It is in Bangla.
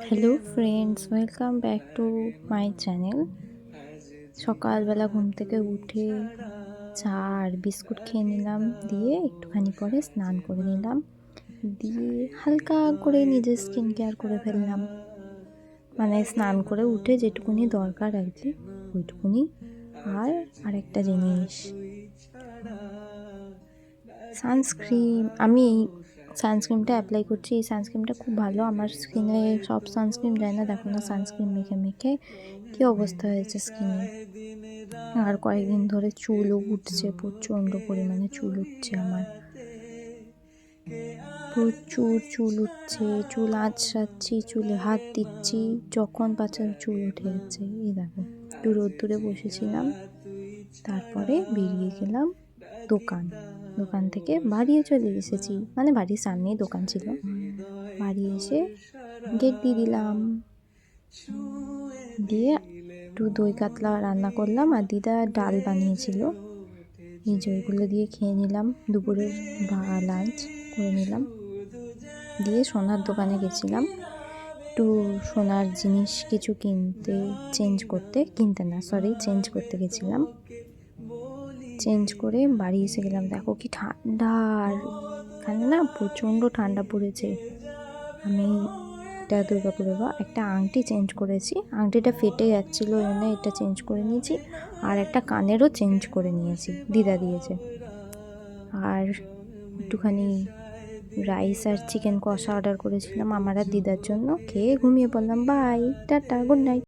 Hello friends, welcome back to my channel. সকালবেলা ঘুম থেকে উঠে চা আর বিস্কুট খেয়ে নিলাম, দিয়ে একটুখানি পরে স্নান করে নিলাম, দিয়ে হালকা করে নিজের স্কিন কেয়ার করে ফেললাম। মানে স্নান করে উঠে যেটুকুনি দরকার আর কি, ওইটুকুনি। আর আরেকটা জিনিস, সানস্ক্রিন। আমি এই সানস্ক্রিনটা অ্যাপ্লাই করছি। এই সানস্ক্রিনটা খুব ভালো। আমার স্কিনে সব সানস্ক্রিন যায় না, দেখো না সানস্ক্রিন মেখে মেখে কী অবস্থা হয়েছে স্কিনের। আর কয়েকদিন ধরে চুলও উঠছে, প্রচণ্ড পরিমাণে চুল উঠছে আমার, প্রচুর চুল উঠছে। চুল আঁচড়াচ্ছি, চুলে হাত দিচ্ছি, যখন পাচ্ছি চুল উঠে যাচ্ছে। এই দেখো, একটু রোদ্দুরে বসেছিলাম, তারপরে বেরিয়ে গেলাম দোকান থেকে বাড়িও চলে এসেছি। মানে বাড়ির সামনেই দোকান ছিল। বাড়ি এসে গেট দিয়ে দিলাম, দিয়ে একটু দই কাতলা রান্না করলাম, আর দিদা ডাল বানিয়েছিল, এই যে ওইগুলো দিয়ে খেয়ে নিলাম। দুপুরের লাঞ্চ করে নিলাম, দিয়ে সোনার দোকানে গেছিলাম একটু সোনার জিনিস কিছু চেঞ্জ করতে গেছিলাম। চেঞ্জ করে বাড়ি এসে গেলাম। দেখো কি ঠান্ডা, আর এখানে না প্রচণ্ড ঠান্ডা পড়েছে। আমি এটা দুর্গাপুরে একটা আংটি চেঞ্জ করেছি, আংটিটা ফেটে যাচ্ছিলো, ওই জন্য এটা চেঞ্জ করে নিয়েছি। আর একটা কানেরও চেঞ্জ করে নিয়েছি, দিদা দিয়েছে। আর একটুখানি রাইস আর চিকেন কষা অর্ডার করেছিলাম আমার আর দিদার জন্য, খেয়ে ঘুমিয়ে পড়লাম। Bye, tata, good night.